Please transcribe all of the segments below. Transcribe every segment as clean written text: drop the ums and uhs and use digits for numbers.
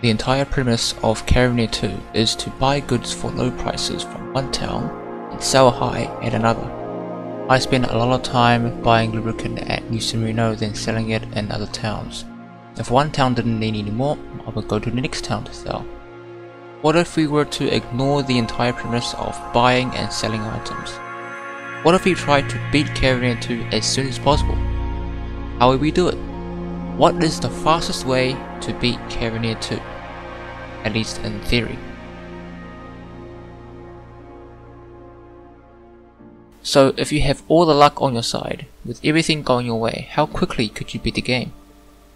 The entire premise of Caravaneer 2 is to buy goods for low prices from one town and sell high at another. I spend a lot of time buying lubricant at New Sereno then selling it in other towns. If one town didn't need any more, I would go to the next town to sell. What if we were to ignore the entire premise of buying and selling items? What if we tried to beat Caravaneer 2 as soon as possible? How would we do it? What is the fastest way to beat Caravaneer 2? At least in theory. So if you have all the luck on your side, with everything going your way, how quickly could you beat the game?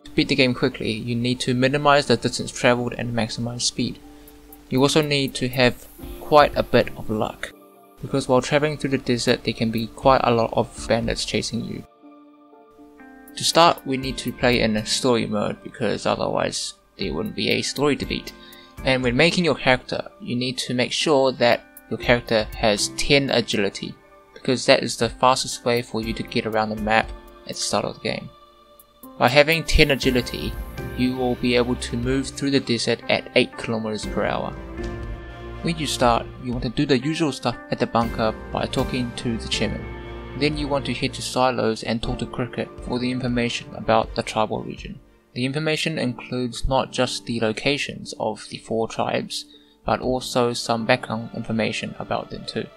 To beat the game quickly, you need to minimize the distance traveled and maximize speed. You also need to have quite a bit of luck, because while traveling through the desert there can be quite a lot of bandits chasing you. To start, we need to play in a story mode, because otherwise there wouldn't be a story to beat. And when making your character, you need to make sure that your character has 10 agility, because that is the fastest way for you to get around the map at the start of the game. By having 10 agility, you will be able to move through the desert at 8 km per hour. When you start, you want to do the usual stuff at the bunker by talking to the chairman. Then you want to head to silos and talk to Cricket for the information about the tribal region. The information includes not just the locations of the 4 tribes, but also some background information about them too.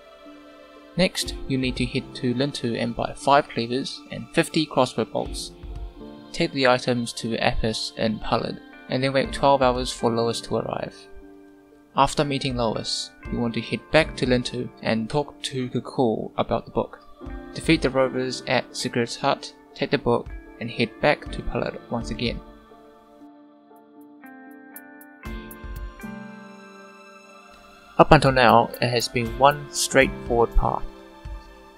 Next, you need to head to Lintu and buy 5 cleavers and 50 crossbow bolts. Take the items to Apis in Pallid, and then wait 12 hours for Lois to arrive. After meeting Lois, you want to head back to Lintu and talk to Kakul about the book. Defeat the rovers at Sigurd's hut, take the book, and head back to Pallid once again. Up until now, it has been one straightforward path.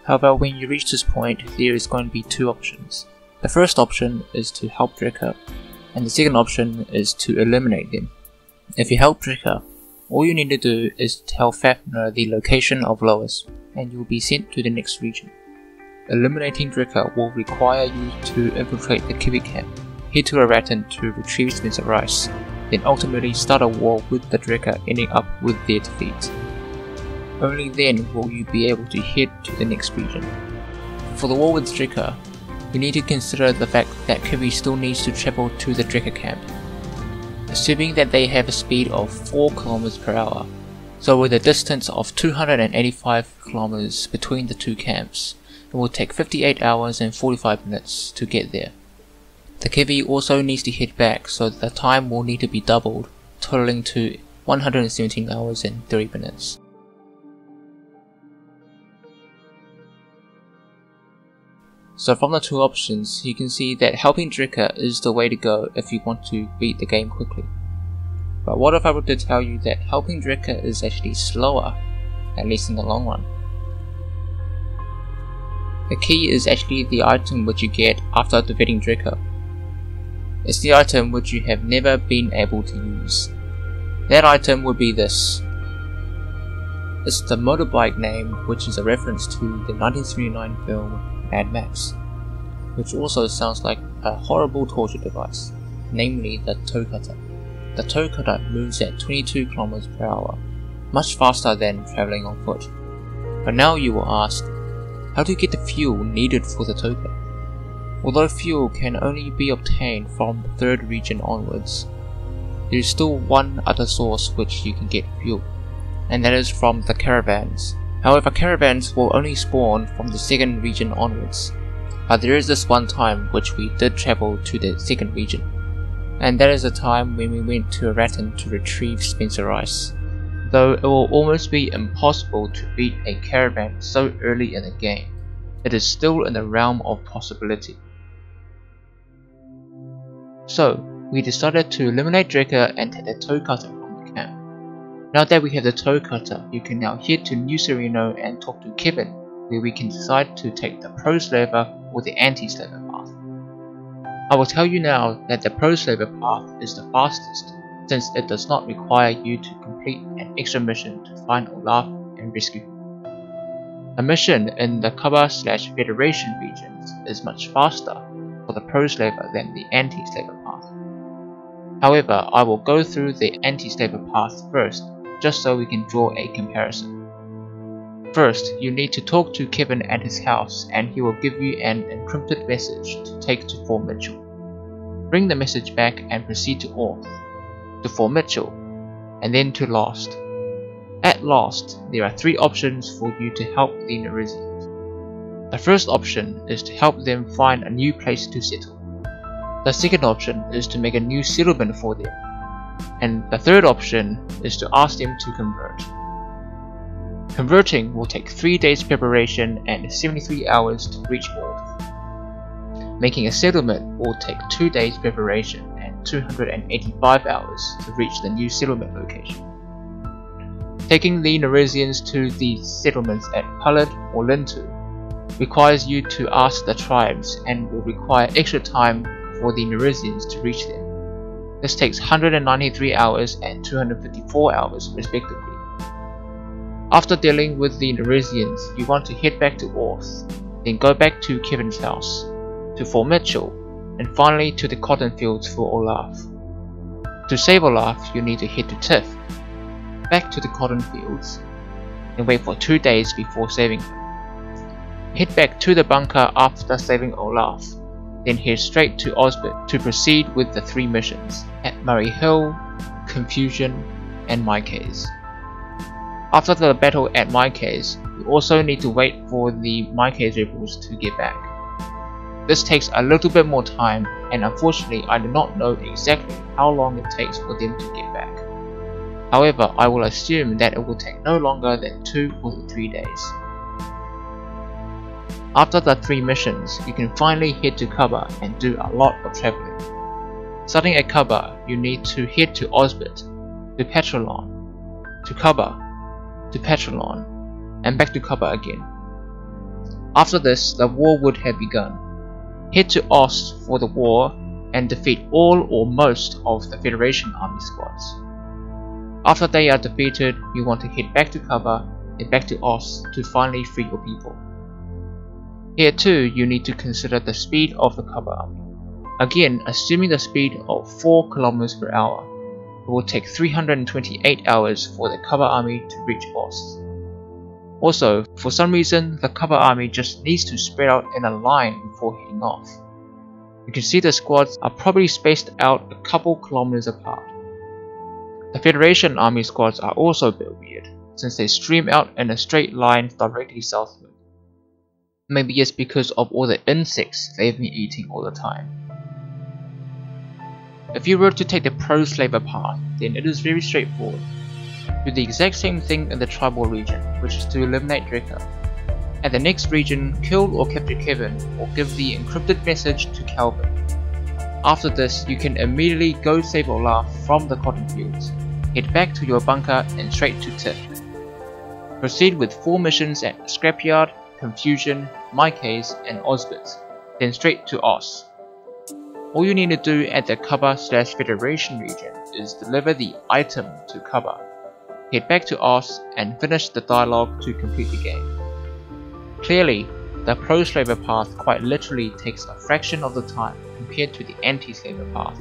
However, when you reach this point, there is going to be 2 options. The first option is to help Drika, and the second option is to eliminate them. If you help Drika, all you need to do is tell Fafnir the location of Lois, and you will be sent to the next region. Eliminating Drika will require you to infiltrate the Kiwi camp, head to Araton to retrieve Spencer Rice, then ultimately start a war with the Drika, ending up with their defeat. Only then will you be able to head to the next region. For the war with Drika, you need to consider the fact that Kiwi still needs to travel to the Drika camp. Assuming that they have a speed of 4 km per hour, so with a distance of 285 km between the 2 camps, it will take 58 hours and 45 minutes to get there. The Kiwi also needs to head back, so the time will need to be doubled, totaling to 117 hours and 30 minutes. So from the 2 options, you can see that helping Drika is the way to go if you want to beat the game quickly. But what if I were to tell you that helping Drika is actually slower, at least in the long run? The key is actually the item which you get after defeating Drika. It's the item which you have never been able to use. That item would be this. It's the motorbike name, which is a reference to the 1979 film Mad Max, which also sounds like a horrible torture device, namely the toe cutter. The toe cutter moves at 22 km per hour, much faster than travelling on foot. But now you will ask, how do you get the fuel needed for the toe cutter? Although fuel can only be obtained from the 3rd region onwards, there is still one other source which you can get fuel, and that is from the caravans. However, caravans will only spawn from the 2nd region onwards, but there is this one time which we did travel to the 2nd region, and that is the time when we went to Araton to retrieve Spencer Rice. Though it will almost be impossible to beat a caravan so early in the game, it is still in the realm of possibility. So, we decided to eliminate Drika and take the toe cutter from the camp. Now that we have the toe cutter, you can now head to New Sereno and talk to Kevin, where we can decide to take the pro slaver or the anti-slaver path. I will tell you now that the pro slaver path is the fastest, since it does not require you to complete an extra mission to find Olaf and rescue him. A mission in the Kaba/Federation regions is much faster for the pro slaver than the anti-slaver path. However, I will go through the anti-slaver path first, just so we can draw a comparison. First, you need to talk to Kevin at his house and he will give you an encrypted message to take to Fort Mitchell. Bring the message back and proceed to Orth, to Fort Mitchell, and then to Lost. At Lost, there are 3 options for you to help the Neresians. The first option is to help them find a new place to settle. The second option is to make a new settlement for them. And the third option is to ask them to convert. Converting will take 3 days preparation and 73 hours to reach Orth. Making a settlement will take 2 days preparation and 285 hours to reach the new settlement location. Taking the Neresians to the settlements at Pallid or Lintu requires you to ask the tribes and will require extra time for the Neresians to reach them. This takes 193 hours and 254 hours respectively. After dealing with the Neresians, you want to head back to Orth, then go back to Kevin's house, to Fort Mitchell, and finally to the cotton fields for Olaf. To save Olaf, you need to head to Tiff, back to the cotton fields, and wait for 2 days before saving him. Head back to the bunker after saving Olaf, then head straight to Osbert to proceed with the 3 missions at Murray Hill, Confusion, and Mycase. After the battle at Mycase, you also need to wait for the Mycase rebels to get back. This takes a little bit more time, and unfortunately I do not know exactly how long it takes for them to get back. However, I will assume that it will take no longer than 2 or 3 days. After the 3 missions, you can finally head to Kubba and do a lot of traveling. Starting at Kubba, you need to head to Osbert, to Petrolon, to Kubba, to Petrolon, and back to Kubba again. After this, the war would have begun. Head to Ost for the war and defeat all or most of the Federation army squads. After they are defeated, you want to head back to Kubba and back to Ost to finally free your people. Here too, you need to consider the speed of the Kubba army. Again, assuming the speed of 4 km per hour, it will take 328 hours for the Kubba army to reach Ost. Also, for some reason, the Kubba army just needs to spread out in a line before heading off. You can see the squads are probably spaced out a couple kilometers apart. The Federation army squads are also a bit weird, since they stream out in a straight line directly southward. Maybe it's because of all the insects they've been eating all the time. If you were to take the pro-slaver path, then it is very straightforward. Do the exact same thing in the tribal region, which is to eliminate Drekka. At the next region, kill or capture Kevin, or give the encrypted message to Calvin. After this, you can immediately go save Olaf from the cotton fields, head back to your bunker and straight to Tiff. Proceed with 4 missions at Scrapyard, Confusion, Mycase, and Osbert, then straight to Oz. All you need to do at the Kubba/Federation region is deliver the item to Kubba, head back to Oz, and finish the dialogue to complete the game. Clearly, the pro-slaver path quite literally takes a fraction of the time compared to the anti-slaver path.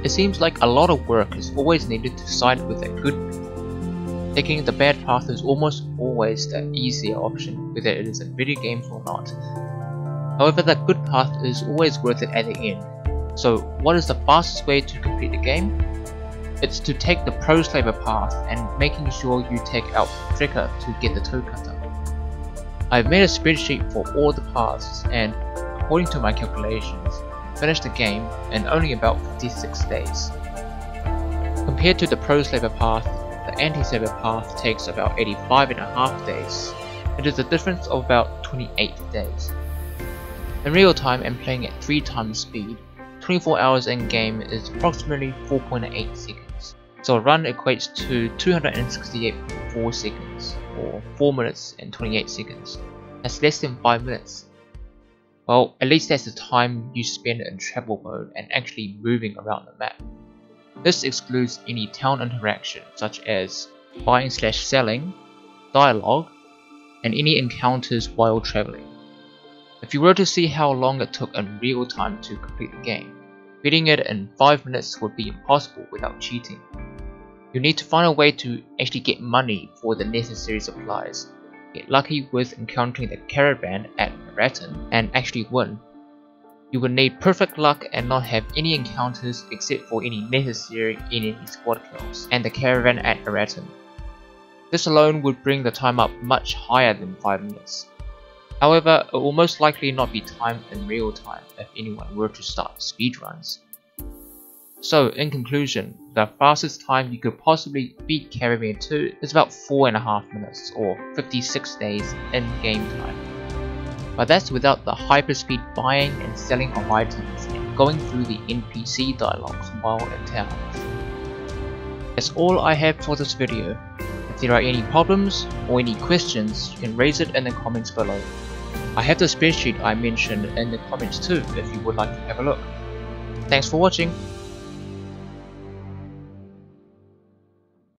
It seems like a lot of work is always needed to side with the good people. Taking the bad path is almost always the easier option, whether it is in video games or not. However, the good path is always worth it at the end. So what is the fastest way to complete the game? It's to take the pro-slaver path and making sure you take out Drekka to get the toe cutter. I've made a spreadsheet for all the paths and, according to my calculations, finished the game in only about 56 days. Compared to the pro-slaver path, the anti-slaver path takes about 85.5 days. It is a difference of about 28 days. In real time and playing at 3 times speed, 24 hours in game is approximately 4.8 seconds. So a run equates to 268.4 seconds, or 4 minutes and 28 seconds. That's less than 5 minutes. Well, at least that's the time you spend in travel mode and actually moving around the map. This excludes any town interaction such as buying/selling, dialogue, and any encounters while traveling. If you were to see how long it took in real time to complete the game, Beating it in 5 minutes would be impossible without cheating. You need to find a way to actually get money for the necessary supplies, get lucky with encountering the caravan at Marathon, and actually win. You will need perfect luck and not have any encounters except for any necessary enemy squad kills and the caravan at Marathon. This alone would bring the time up much higher than 5 minutes. However, it will most likely not be timed in real time if anyone were to start speedruns. So, in conclusion, the fastest time you could possibly beat Caravaneer 2 is about 4.5 minutes or 56 days in game time. But that's without the hyperspeed buying and selling of items and going through the NPC dialogues while in towns. That's all I have for this video. If there are any problems or any questions, you can raise it in the comments below. I have the spreadsheet I mentioned in the comments too if you would like to have a look. Thanks for watching.